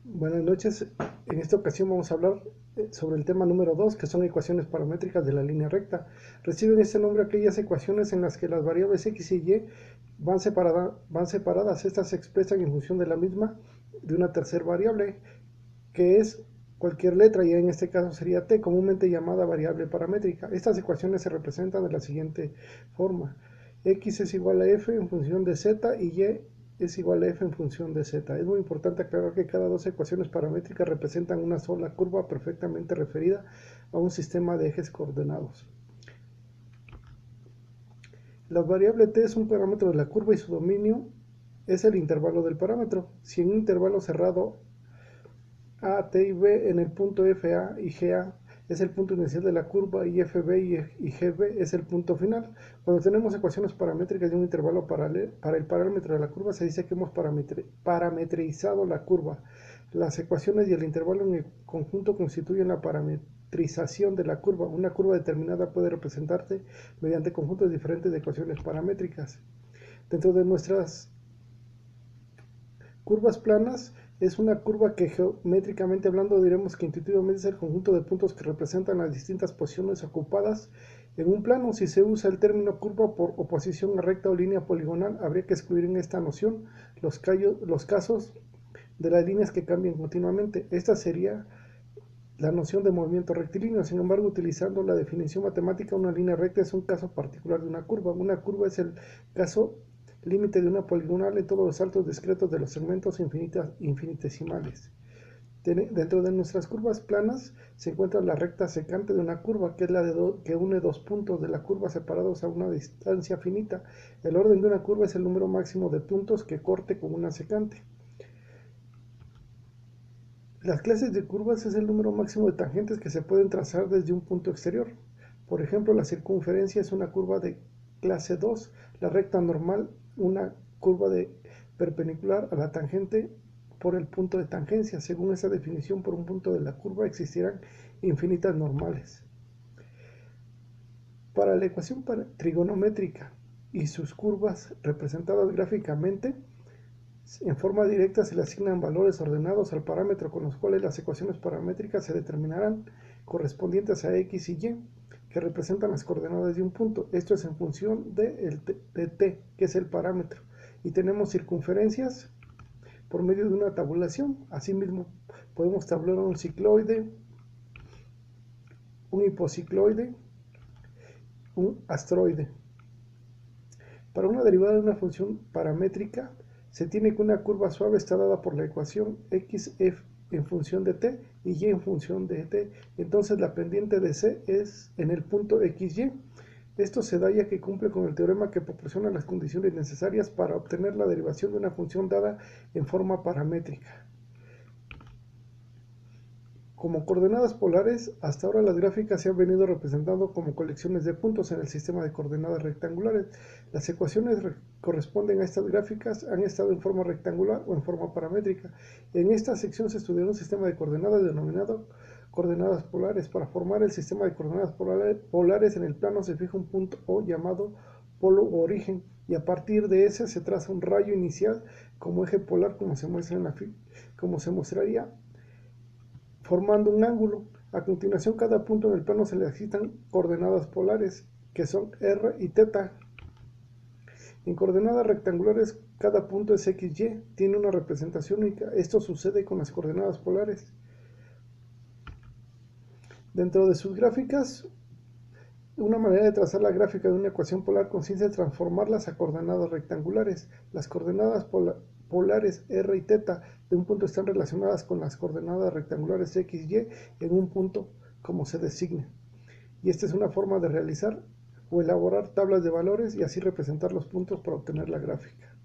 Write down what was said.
Buenas noches. En esta ocasión vamos a hablar sobre el tema número 2, que son ecuaciones paramétricas de la línea recta. Reciben este nombre aquellas ecuaciones en las que las variables x y y van separadas. Estas se expresan en función de la misma de una tercera variable, que es cualquier letra, y en este caso sería t, comúnmente llamada variable paramétrica. Estas ecuaciones se representan de la siguiente forma: x es igual a f en función de z y y es igual a f en función de z. Es muy importante aclarar que cada dos ecuaciones paramétricas representan una sola curva perfectamente referida a un sistema de ejes coordenados. La variable t es un parámetro de la curva y su dominio es el intervalo del parámetro. Si en un intervalo cerrado A, T y B en el punto FA y GA es el punto inicial de la curva y FB y GB es el punto final. Cuando tenemos ecuaciones paramétricas de un intervalo para el parámetro de la curva, se dice que hemos parametrizado la curva. Las ecuaciones y el intervalo en el conjunto constituyen la parametrización de la curva. Una curva determinada puede representarse mediante conjuntos diferentes de ecuaciones paramétricas. Dentro de nuestras curvas planas, es una curva que geométricamente hablando diremos que intuitivamente es el conjunto de puntos que representan las distintas posiciones ocupadas en un plano. Si se usa el término curva por oposición a recta o línea poligonal, habría que excluir en esta noción los casos de las líneas que cambian continuamente. Esta sería la noción de movimiento rectilíneo. Sin embargo, utilizando la definición matemática, una línea recta es un caso particular de una curva. Una curva es el caso límite de una poligonal en todos los saltos discretos de los segmentos infinitesimales. Dentro de nuestras curvas planas se encuentra la recta secante de una curva, que es la que une dos puntos de la curva separados a una distancia finita. El orden de una curva es el número máximo de puntos que corte con una secante. Las clases de curvas es el número máximo de tangentes que se pueden trazar desde un punto exterior. Por ejemplo, la circunferencia es una curva de clase 2, la recta normal una curva perpendicular a la tangente por el punto de tangencia. Según esa definición, por un punto de la curva existirán infinitas normales. Para la ecuación trigonométrica y sus curvas representadas gráficamente, en forma directa se le asignan valores ordenados al parámetro con los cuales las ecuaciones paramétricas se determinarán correspondientes a x y y, que representan las coordenadas de un punto. Esto es en función de t, que es el parámetro. Y tenemos circunferencias por medio de una tabulación. Asimismo, podemos tabular un cicloide, un hipocicloide, un astroide. Para una derivada de una función paramétrica, se tiene que una curva suave está dada por la ecuación xf en función de t y y en función de t. Entonces la pendiente de c es en el punto xy. Esto se da ya que cumple con el teorema que proporciona las condiciones necesarias para obtener la derivación de una función dada en forma paramétrica. Como coordenadas polares, hasta ahora las gráficas se han venido representando como colecciones de puntos en el sistema de coordenadas rectangulares. Las ecuaciones corresponden a estas gráficas han estado en forma rectangular o en forma paramétrica. En esta sección se estudió un sistema de coordenadas denominado coordenadas polares. Para formar el sistema de coordenadas polares en el plano se fija un punto O llamado polo o origen, y a partir de ese se traza un rayo inicial como eje polar, como se mostraría formando un ángulo. A continuación, cada punto en el plano se le asignan coordenadas polares, que son r y θ. En coordenadas rectangulares, cada punto es xy, tiene una representación única. Esto sucede con las coordenadas polares. Dentro de sus gráficas, una manera de trazar la gráfica de una ecuación polar consiste en transformarlas a coordenadas rectangulares. Las coordenadas polares r y θ de un punto están relacionadas con las coordenadas rectangulares x y en un punto, como se designe. Y esta es una forma de realizar o elaborar tablas de valores y así representar los puntos para obtener la gráfica.